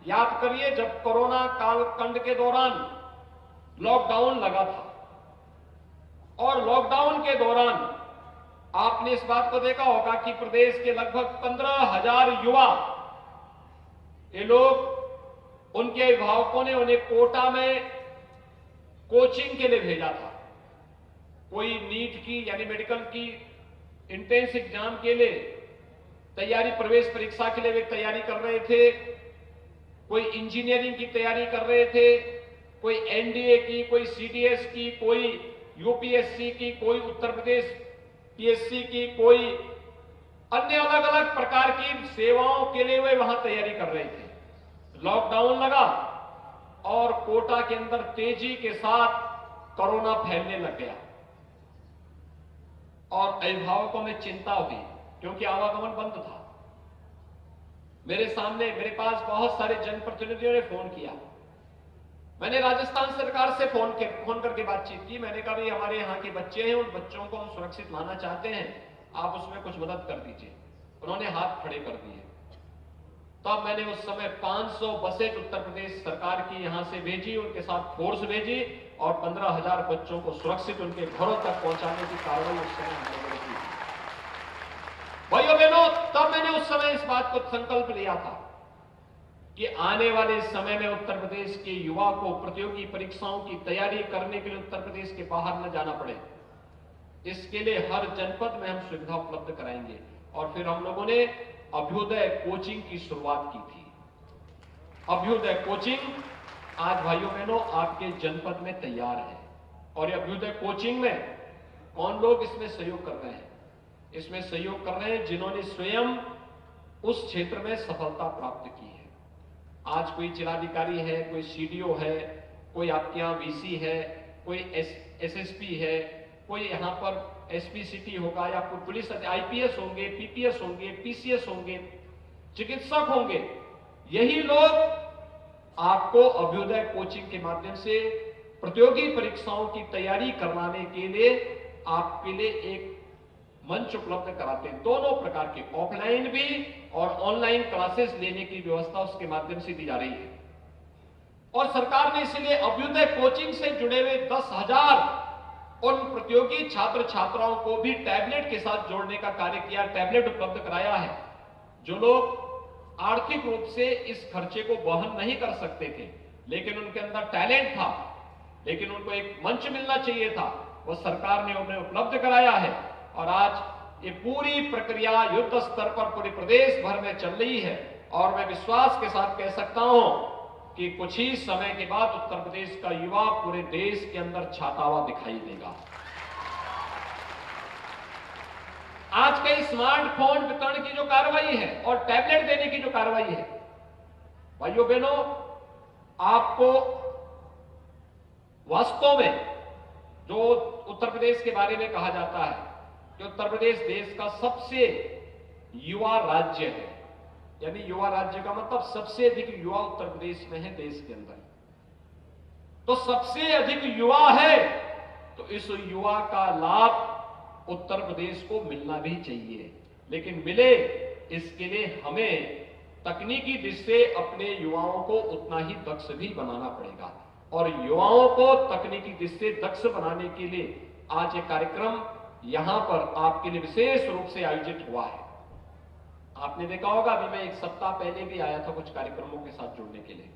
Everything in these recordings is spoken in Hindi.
याद करिए, जब कोरोना कालखंड के दौरान लॉकडाउन लगा था और लॉकडाउन के दौरान आपने इस बात को देखा होगा कि प्रदेश के लगभग 15,000 युवा, ये लोग, उनके अभिभावकों ने उन्हें कोटा में कोचिंग के लिए भेजा था। कोई नीट की यानी मेडिकल की एंट्रेंस एग्जाम के लिए तैयारी, प्रवेश परीक्षा के लिए वे तैयारी कर रहे थे, कोई इंजीनियरिंग की तैयारी कर रहे थे, कोई एनडीए की, कोई सीडीएस की, कोई यूपीएससी की, कोई उत्तर प्रदेश पीएससी की, कोई अन्य अलग अलग प्रकार की सेवाओं के लिए वे वहां तैयारी कर रहे थे। लॉकडाउन लगा और कोटा के अंदर तेजी के साथ कोरोना फैलने लग गया और अभिभावकों में चिंता हुई क्योंकि आवागमन बंद था। मेरे पास बहुत सारे जनप्रतिनिधियों ने फोन किया। मैंने राजस्थान सरकार से फोन करके बातचीत की। मैंने कहा, भाई हमारे यहाँ के बच्चे हैं, उन बच्चों को हम सुरक्षित लाना चाहते हैं, आप उसमें कुछ मदद कर दीजिए। उन्होंने हाथ खड़े कर दिए। तब मैंने उस समय 500 बसें उत्तर प्रदेश सरकार की यहां से भेजी, उनके साथ फोर्स भेजी और 15,000 बच्चों को सुरक्षित उनके घरों तक पहुंचाने की कार्रवाई उस समय हम लोगों ने की। भाइयों बहनों, तब मैंने उस समय इस बात को संकल्प लिया था कि आने वाले समय में उत्तर प्रदेश के युवा को प्रतियोगी परीक्षाओं की तैयारी करने के लिए उत्तर प्रदेश के बाहर न जाना पड़े। इसके लिए हर जनपद में हम सुविधा उपलब्ध कराएंगे। और फिर हम लोगों ने अभ्युदय कोचिंग की शुरुआत की थी। अभ्युदय कोचिंग आज भाइयों बहनों आपके जनपद में तैयार है। और ये अभ्युदय कोचिंग में कौन लोग इसमें सहयोग कर रहे हैं? इसमें सहयोग कर रहे हैं जिन्होंने स्वयं उस क्षेत्र में सफलता प्राप्त की है। आज कोई जिलाधिकारी है, कोई सीडीओ है, कोई आपके यहां वीसी है, कोई एसएसपी है, कोई यहां पर एसपी सिटी होगा, या कोई पुलिस आईपीएस होंगे, पीपीएस होंगे, पीसीएस होंगे, चिकित्सक होंगे। यही लोग आपको अभ्युदय कोचिंग के माध्यम से प्रतियोगी परीक्षाओं की तैयारी करवाने के लिए आपके लिए एक मंच उपलब्ध कराते हैं। दोनों प्रकार के, ऑफलाइन भी और ऑनलाइन क्लासेस लेने की व्यवस्था उसके माध्यम से दी जा रही है। और सरकार ने इसलिए अभ्युदय कोचिंग से जुड़े हुए 10,000 उन प्रतियोगी छात्र छात्राओं को भी टैबलेट के साथ जोड़ने का कार्य किया, टैबलेट उपलब्ध कराया है। जो लोग आर्थिक रूप से इस खर्चे को वहन नहीं कर सकते थे, लेकिन उनके अंदर टैलेंट था, लेकिन उनको एक मंच मिलना चाहिए था, वो सरकार ने उन्हें उपलब्ध कराया है। और आज ये पूरी प्रक्रिया युद्ध स्तर पर पूरे प्रदेश भर में चल रही है। और मैं विश्वास के साथ कह सकता हूं कि कुछ ही समय के बाद उत्तर प्रदेश का युवा पूरे देश के अंदर छाता हुआ दिखाई देगा। आज कई स्मार्टफोन वितरण की जो कार्रवाई है और टैबलेट देने की जो कार्रवाई है, भाइयों बहनों, आपको वास्तव में जो उत्तर प्रदेश के बारे में कहा जाता है कि उत्तर प्रदेश देश का सबसे युवा राज्य है, यानी युवा राज्य का मतलब सबसे अधिक युवा उत्तर प्रदेश में है देश के अंदर। तो सबसे अधिक युवा है तो इस युवा का लाभ उत्तर प्रदेश को मिलना भी चाहिए। लेकिन मिले इसके लिए हमें तकनीकी दृष्टि से अपने युवाओं को उतना ही दक्ष भी बनाना पड़ेगा। और युवाओं को तकनीकी दृष्टि से दक्ष बनाने के लिए आज ये कार्यक्रम यहां पर आपके लिए विशेष रूप से आयोजित हुआ है। आपने देखा होगा, अभी मैं एक सप्ताह पहले भी आया था कुछ कार्यक्रमों के साथ जुड़ने के लिए।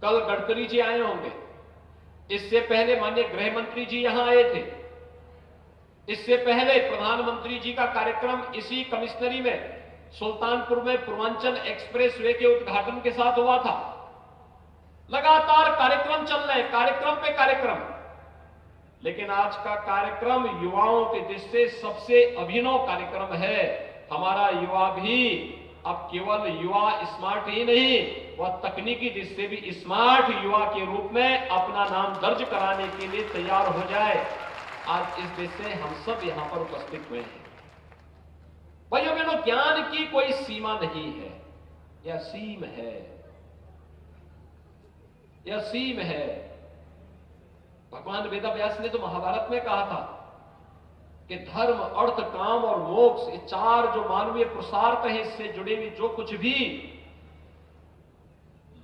कल गडकरी जी आए होंगे, इससे पहले माननीय गृह मंत्री जी यहां आए थे, इससे पहले प्रधानमंत्री जी का कार्यक्रम इसी कमिश्नरी में सुल्तानपुर में पूर्वांचल एक्सप्रेस वे के उद्घाटन के साथ हुआ था। लगातार कार्यक्रम चल रहे हैं, कार्यक्रम पे कार्यक्रम। लेकिन आज का कार्यक्रम युवाओं के दृष्टि से सबसे अभिनव कार्यक्रम है। हमारा युवा भी अब केवल युवा स्मार्ट ही नहीं, वह तकनीकी दृष्टि से भी स्मार्ट युवा के रूप में अपना नाम दर्ज कराने के लिए तैयार हो जाए। आज इस देश से हम सब यहां पर उपस्थित हुए हैं। भाइयों बहनों, ज्ञान की कोई सीमा नहीं है, यह सीम है, यह सीम है। भगवान वेदव्यास ने तो महाभारत में कहा था कि धर्म, अर्थ, काम और मोक्ष, ये चार जो मानवीय पुरुषार्थ हैं, इससे जुड़े हुए जो कुछ भी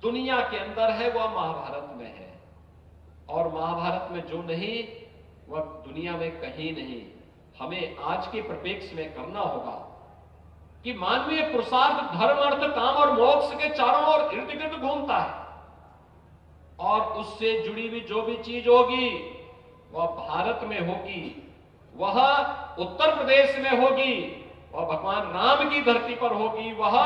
दुनिया के अंदर है वह महाभारत में है, और महाभारत में जो नहीं वह दुनिया में कहीं नहीं। हमें आज के परिप्रेक्ष्य में करना होगा कि मानवीय पुरुषार्थ धर्म अर्थ काम और मोक्ष के चारों ओर इर्द गिर्द घूमता है, और उससे जुड़ी हुई जो भी चीज होगी वह भारत में होगी, वह उत्तर प्रदेश में होगी, वह भगवान राम की धरती पर होगी, वह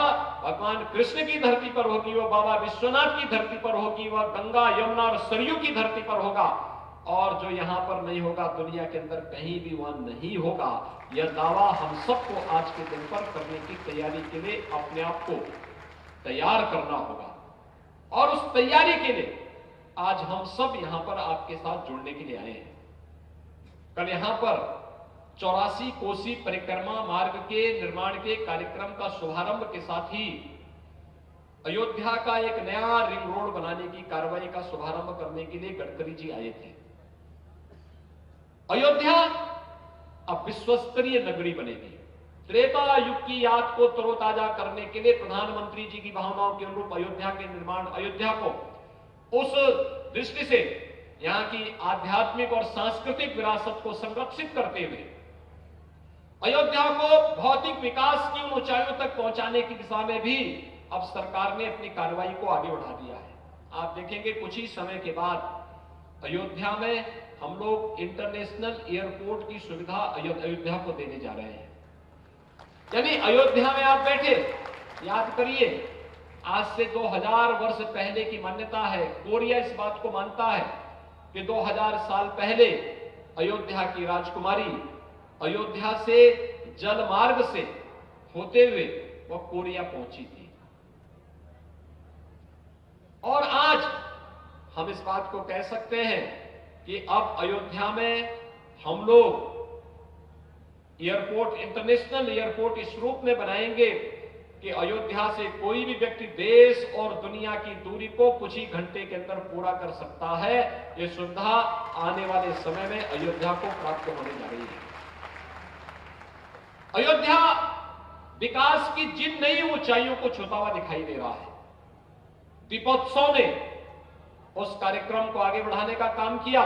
भगवान कृष्ण की धरती पर होगी, वह बाबा विश्वनाथ की धरती पर होगी, वह गंगा यमुना और सरयू की धरती पर होगा। और जो यहां पर नहीं होगा दुनिया के अंदर कहीं भी वह नहीं होगा। यह दावा हम सबको आज के दिन पर करने की तैयारी के लिए अपने आप को तैयार करना होगा, और उस तैयारी के लिए आज हम सब यहां पर आपके साथ जुड़ने के लिए आए हैं। कल यहां पर 84 कोसी परिक्रमा मार्ग के निर्माण के कार्यक्रम का शुभारंभ के साथ ही अयोध्या का एक नया रिंग रोड बनाने की कार्रवाई का शुभारंभ करने के लिए गडकरी जी आए थे। अयोध्या अब विश्वस्तरीय नगरी बनेगी। त्रेता युग की याद को तरोताजा करने के लिए प्रधानमंत्री जी की भावनाओं के अनुरूप अयोध्या के निर्माण, अयोध्या को उस दृष्टि से यहां की आध्यात्मिक और सांस्कृतिक विरासत को संरक्षित करते हुए अयोध्या को भौतिक विकास की उन ऊंचाइयों तक पहुंचाने की दिशा में भी अब सरकार ने अपनी कार्रवाई को आगे बढ़ा दिया है। आप देखेंगे कुछ ही समय के बाद अयोध्या में हम लोग इंटरनेशनल एयरपोर्ट की सुविधा अयोध्या को देने जा रहे हैं। यानी अयोध्या में आप बैठे, याद करिए, आज से 2000 वर्ष पहले की मान्यता है, कोरिया इस बात को मानता है कि 2000 साल पहले अयोध्या की राजकुमारी अयोध्या से जल मार्ग से होते हुए वह कोरिया पहुंची थी। और आज हम इस बात को कह सकते हैं कि अब अयोध्या में हम लोग एयरपोर्ट, इंटरनेशनल एयरपोर्ट इस रूप में बनाएंगे कि अयोध्या से कोई भी व्यक्ति देश और दुनिया की दूरी को कुछ ही घंटे के अंदर पूरा कर सकता है। यह सुविधा आने वाले समय में अयोध्या को प्राप्त होने जा रही है। अयोध्या विकास की जिन नई ऊंचाइयों को छूता हुआ दिखाई दे रहा है, दीपोत्सव ने उस कार्यक्रम को आगे बढ़ाने का काम किया,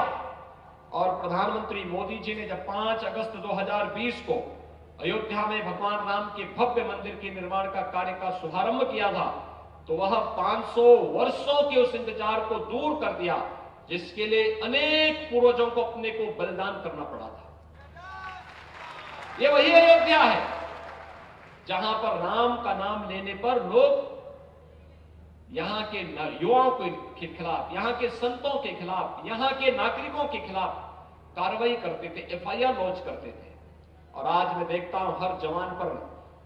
और प्रधानमंत्री मोदी जी ने जब 5 अगस्त 2020 को अयोध्या में भगवान राम के भव्य मंदिर के निर्माण का कार्य का शुभारंभ किया था, तो वह 500 वर्षों के उस इंतजार को दूर कर दिया जिसके लिए अनेक पूर्वजों को अपने को बलिदान करना पड़ा था। यह वही अयोध्या है जहां पर राम का नाम लेने पर लोग यहां के युवाओं के खिलाफ, यहां के संतों के खिलाफ, यहां के नागरिकों के खिलाफ कार्रवाई करते थे, एफआईआर लॉन्च करते थे। और आज मैं देखता हूं हर जवान पर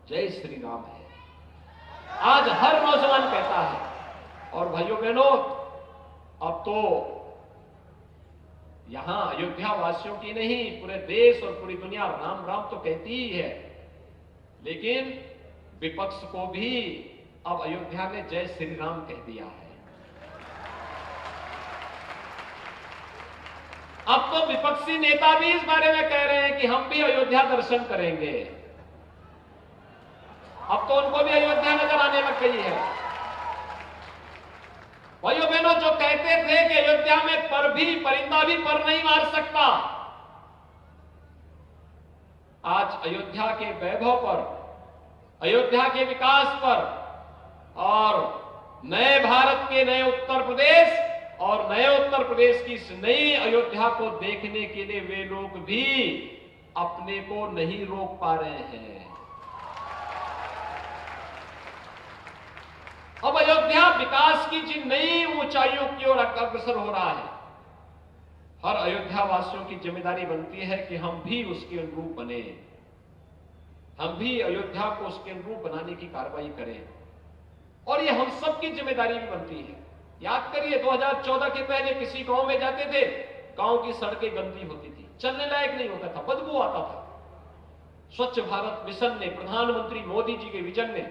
जय श्री राम है, आज हर नौजवान कहता है। और भाइयों बहनों, अब तो यहां अयोध्या वासियों की नहीं, पूरे देश और पूरी दुनिया राम राम तो कहती ही है, लेकिन विपक्ष को भी अब अयोध्या ने जय श्री राम कह दिया है। अब तो विपक्षी नेता भी इस बारे में कह रहे हैं कि हम भी अयोध्या दर्शन करेंगे। अब तो उनको भी अयोध्या नजर आने लग गई है। भाइयों बहनों, जो कहते थे कि अयोध्या में परिंदा भी पर नहीं मार सकता, आज अयोध्या के वैभव पर, अयोध्या के विकास पर और नए भारत के नए उत्तर प्रदेश और नए उत्तर प्रदेश की इस नई अयोध्या को देखने के लिए वे लोग भी अपने को नहीं रोक पा रहे हैं। अब अयोध्या विकास की जिन नई ऊंचाइयों की ओर अग्रसर हो रहा है, हर अयोध्या वासियों की जिम्मेदारी बनती है कि हम भी उसके अनुरूप बने, हम भी अयोध्या को उसके अनुरूप बनाने की कार्रवाई करें। और ये हम सबकी जिम्मेदारी भी बनती है। याद करिए, 2014 के पहले किसी गांव में जाते थे, गांव की सड़कें गंदी होती थी, चलने लायक नहीं होता था, बदबू आता था। स्वच्छ भारत मिशन ने, प्रधानमंत्री मोदी जी के विजन ने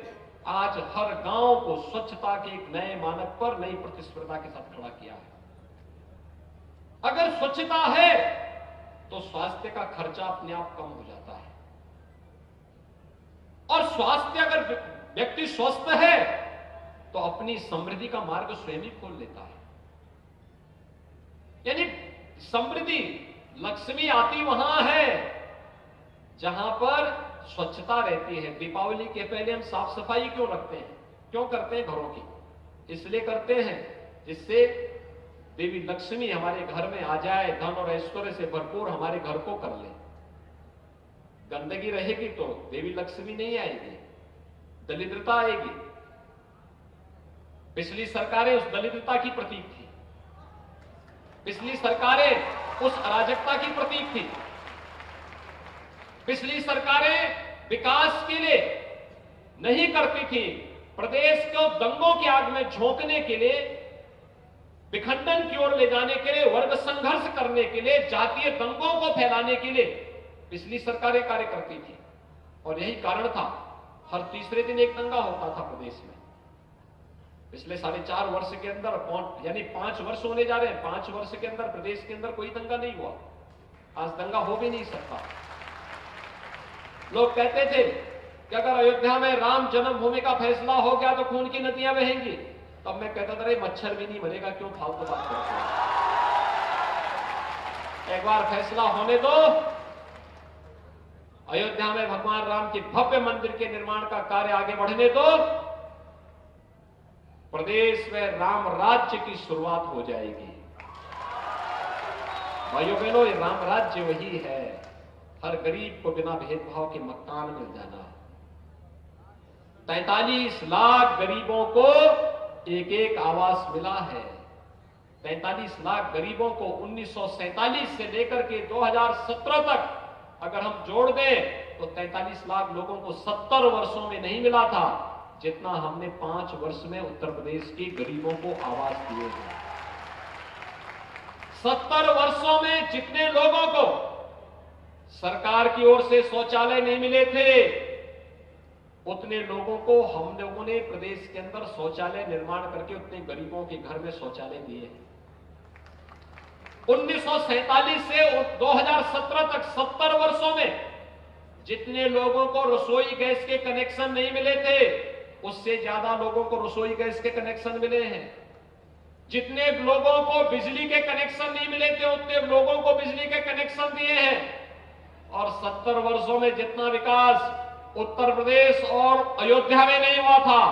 आज हर गांव को स्वच्छता के एक नए मानक पर, नई प्रतिस्पर्धा के साथ खड़ा किया है। अगर स्वच्छता है तो स्वास्थ्य का खर्चा अपने आप कम हो जाता है, और स्वास्थ्य, अगर व्यक्ति स्वस्थ है तो अपनी समृद्धि का मार्ग स्वयं ही खोल लेता है। यानी समृद्धि, लक्ष्मी आती वहां है जहां पर स्वच्छता रहती है। दीपावली के पहले हम साफ सफाई क्यों रखते हैं, क्यों करते हैं घरों की? इसलिए करते हैं जिससे देवी लक्ष्मी हमारे घर में आ जाए, धन और ऐश्वर्य से भरपूर हमारे घर को कर ले। गंदगी रहेगी तो देवी लक्ष्मी नहीं आएगी, दरिद्रता आएगी। पिछली सरकारें उस दरिद्रता की प्रतीक थी, पिछली सरकारें उस अराजकता की प्रतीक थी। पिछली सरकारें विकास के लिए नहीं करती थी, प्रदेश को दंगों की आग में झोंकने के लिए, विखंडन की ओर ले जाने के लिए, वर्ग संघर्ष करने के लिए, जातीय दंगों को फैलाने के लिए पिछली सरकारें कार्य करती थी। और यही कारण था, हर तीसरे दिन एक दंगा होता था प्रदेश में। पिछले 4.5 वर्ष के अंदर, यानी 5 वर्ष होने जा रहे हैं, 5 वर्ष के अंदर प्रदेश के अंदर कोई दंगा नहीं हुआ। आज दंगा हो भी नहीं सकता। लोग कहते थे कि अगर अयोध्या में राम जन्मभूमि का फैसला हो गया तो खून की नदियां बहेंगी। तब मैं कहता था, मच्छर भी नहीं मरेगा, क्यों फालतू बात करते हैं? एक बार फैसला होने दो, अयोध्या में भगवान राम के भव्य मंदिर के निर्माण का कार्य आगे बढ़ने दो, प्रदेश में राम राज्य की शुरुआत हो जाएगी। भाइयों बहनों, ये राम राज्य वही है, हर गरीब को बिना भेदभाव के मकान मिल जाना। 43 लाख गरीबों को एक एक आवास मिला है। 43 लाख गरीबों को 1947 से लेकर के 2017 तक अगर हम जोड़ दें तो 43 लाख लोगों को 70 वर्षों में नहीं मिला था जितना हमने 5 वर्ष में उत्तर प्रदेश के गरीबों को आवास दिए हैं। 70 वर्षों में जितने लोगों को सरकार की ओर से शौचालय नहीं मिले थे, उतने लोगों को हम लोगों ने प्रदेश के अंदर शौचालय निर्माण करके उतने गरीबों के घर में शौचालय दिए हैं। 1947 से 2017 तक 70 वर्षों में जितने लोगों को रसोई गैस के कनेक्शन नहीं मिले थे, उससे ज्यादा लोगों को रसोई गैस के कनेक्शन मिले हैं। जितने लोगों को बिजली के कनेक्शन नहीं मिले थे, उतने लोगों को बिजली के कनेक्शन दिए हैं। और 70 वर्षों में जितना विकास उत्तर प्रदेश और अयोध्या में नहीं हुआ था,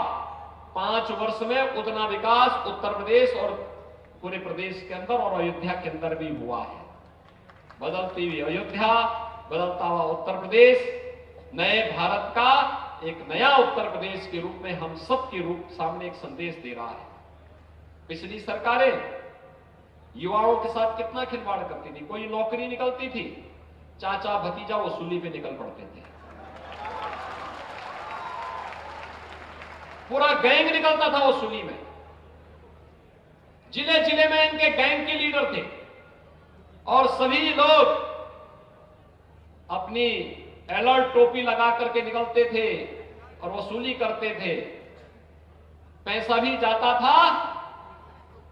5 वर्ष में उतना विकास उत्तर प्रदेश और पूरे प्रदेश के अंदर और अयोध्या के अंदर भी हुआ है। बदलती हुई अयोध्या, बदलता हुआ उत्तर प्रदेश, नए भारत का एक नया उत्तर प्रदेश के रूप में हम सब के रूप सामने एक संदेश दे रहा है। पिछली सरकारें युवाओं के साथ कितना खिलवाड़ करती थी। कोई नौकरी निकलती थी, चाचा भतीजा वसूली पे निकल पड़ते थे, पूरा गैंग निकलता था वसूली में। जिले जिले में इनके गैंग के लीडर थे और सभी लोग अपनी अलर्ट टोपी लगा करके निकलते थे और वसूली करते थे। पैसा भी जाता था,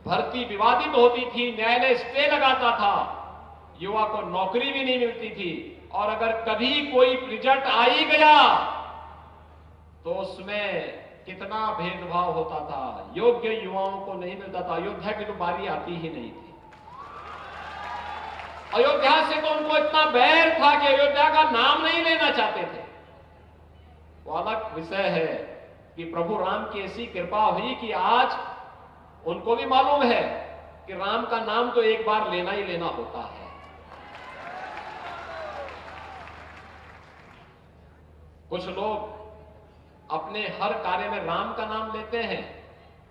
भर्ती विवादित होती थी, न्यायालय स्टे लगाता था, युवा को नौकरी भी नहीं मिलती थी। और अगर कभी कोई रिजल्ट आ ही गया तो उसमें कितना भेदभाव होता था, योग्य युवाओं को नहीं मिलता था। अयोध्या की तो बारी आती ही नहीं थी। अयोध्या से तो उनको इतना बैर था कि अयोध्या का नाम नहीं लेना चाहते थे। वो अलग विषय है कि प्रभु राम की ऐसी कृपा हुई कि आज उनको भी मालूम है कि राम का नाम तो एक बार लेना ही लेना होता है। कुछ लोग अपने हर कार्य में राम का नाम लेते हैं।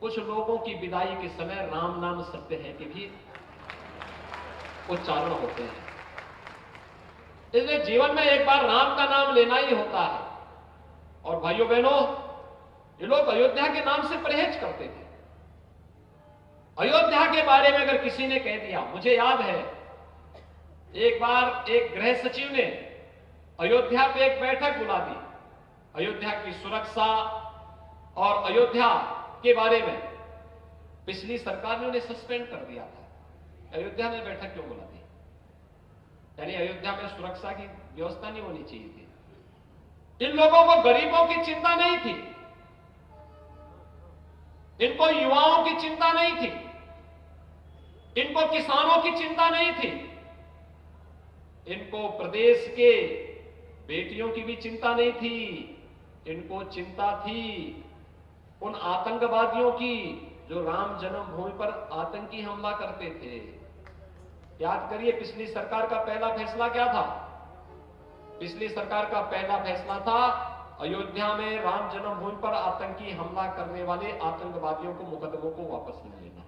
कुछ लोगों की विदाई के समय राम नाम सत्य है कि भी उच्चारण होते हैं। इसलिए जीवन में एक बार राम का नाम लेना ही होता है। और भाइयों बहनों, ये लोग अयोध्या के नाम से परहेज करते थे। अयोध्या के बारे में अगर किसी ने कह दिया, मुझे याद है एक बार एक गृह सचिव ने अयोध्या पे एक बैठक बुला दी, अयोध्या की सुरक्षा और अयोध्या के बारे में। पिछली सरकार ने उन्हें सस्पेंड कर दिया था। अयोध्या में बैठक क्यों बुला दी? यानी अयोध्या में सुरक्षा की व्यवस्था नहीं होनी चाहिए थी। इन लोगों को गरीबों की चिंता नहीं थी। इनको युवाओं की चिंता नहीं थी, इनको किसानों की चिंता नहीं थी, इनको प्रदेश के बेटियों की भी चिंता नहीं थी, इनको चिंता थी उन आतंकवादियों की जो राम जन्मभूमि पर आतंकी हमला करते थे। याद करिए पिछली सरकार का पहला फैसला क्या था? पिछली सरकार का पहला फैसला था अयोध्या में राम जन्मभूमि पर आतंकी हमला करने वाले आतंकवादियों को मुकदमों को वापस ले लेना।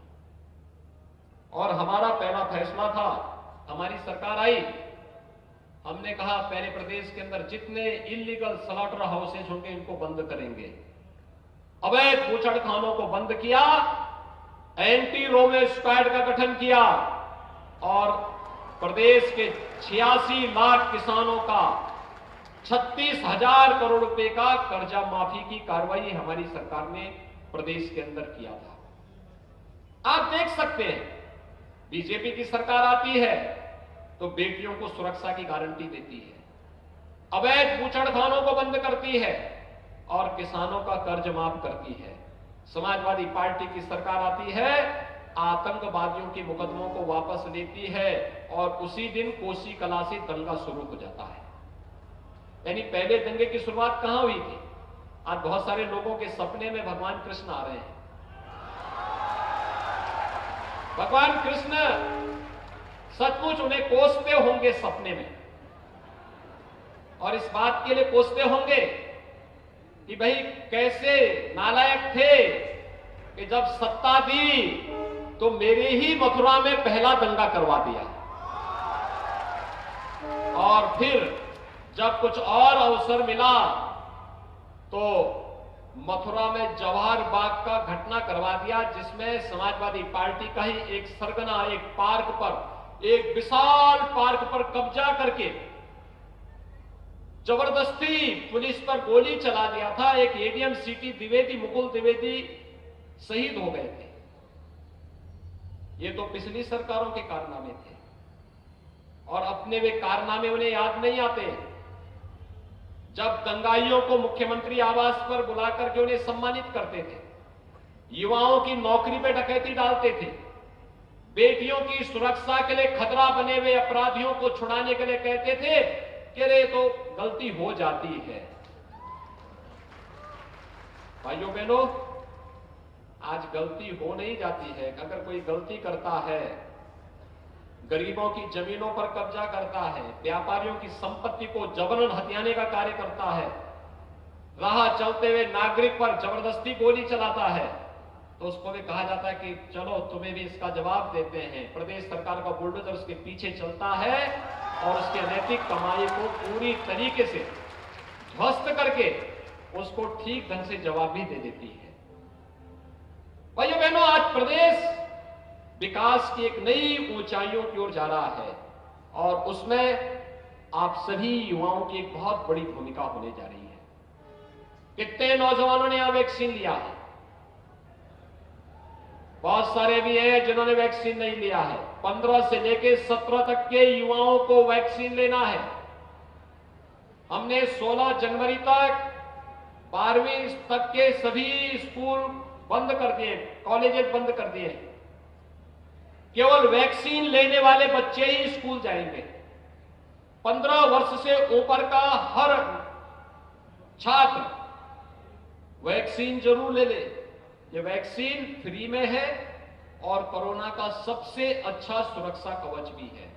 और हमारा पहला फैसला था, हमारी सरकार आई, हमने कहा पहले प्रदेश के अंदर जितने इलीगल स्लॉटर हाउसेज होंगे इनको बंद करेंगे, अवैध बूचड़खानों को बंद किया, एंटी रोमे स्क्वाड का गठन किया और प्रदेश के 86 लाख किसानों का 36,000 करोड़ रुपए का कर्जा माफी की कार्रवाई हमारी सरकार ने प्रदेश के अंदर किया था। आप देख सकते हैं बीजेपी की सरकार आती है तो बेटियों को सुरक्षा की गारंटी देती है, अवैध बूचड़खानों को बंद करती है और किसानों का कर्ज माफ करती है। समाजवादी पार्टी की सरकार आती है, आतंकवादियों के मुकदमों को वापस लेती है और उसी दिन कोसी कला से दंगा शुरू हो जाता है। यानी पहले दंगे की शुरुआत कहां हुई थी? आज बहुत सारे लोगों के सपने में भगवान कृष्ण आ रहे हैं। भगवान कृष्ण सचमुच उन्हें कोसते होंगे सपने में, और इस बात के लिए कोसते होंगे कि भाई कैसे नालायक थे कि जब सत्ता दी तो मेरे ही मथुरा में पहला दंगा करवा दिया, और फिर जब कुछ और अवसर मिला तो मथुरा में जवाहर बाग का घटना करवा दिया, जिसमें समाजवादी पार्टी का ही एक सरगना एक पार्क पर, एक विशाल पार्क पर कब्जा करके जबरदस्ती पुलिस पर गोली चला दिया था। एक एडीएम सिटी द्विवेदी, मुकुल द्विवेदी शहीद हो गए थे। ये तो पिछली सरकारों के कारनामे थे, और अपने वे कारनामे उन्हें याद नहीं आते। जब दंगाइयों को मुख्यमंत्री आवास पर बुलाकर के उन्हें सम्मानित करते थे, युवाओं की नौकरी पे डकैती डालते थे, बेटियों की सुरक्षा के लिए खतरा बने हुए अपराधियों को छुड़ाने के लिए कहते थे कि रे तो गलती हो जाती है। भाइयों बहनों, आज गलती हो नहीं जाती है। अगर कोई गलती करता है, गरीबों की जमीनों पर कब्जा करता है, व्यापारियों की संपत्ति को जबरन हथियाने का कार्य करता है, राह चलते हुए नागरिक पर जबरदस्ती गोली चलाता है, तो उसको भी कहा जाता है कि चलो तुम्हें भी इसका जवाब देते हैं। प्रदेश सरकार का बुलडोजर उसके पीछे चलता है और उसके नैतिक कमाई को पूरी तरीके से ध्वस्त करके उसको ठीक ढंग से जवाब भी दे देती है। भाइयों बहनों, आज प्रदेश विकास की एक नई ऊंचाइयों की ओर जा रहा है, और उसमें आप सभी युवाओं की एक बहुत बड़ी भूमिका होने जा रही है। कितने नौजवानों ने यहां वैक्सीन लिया है? बहुत सारे भी हैं जिन्होंने वैक्सीन नहीं लिया है। 15 से लेकर 17 तक के युवाओं को वैक्सीन लेना है। हमने 16 जनवरी तक 12वीं तक के सभी स्कूल बंद कर दिए, कॉलेजेस बंद कर दिए। केवल वैक्सीन लेने वाले बच्चे ही स्कूल जाएंगे। 15 वर्ष से ऊपर का हर छात्र वैक्सीन जरूर ले ले। ये वैक्सीन फ्री में है और कोरोना का सबसे अच्छा सुरक्षा कवच भी है।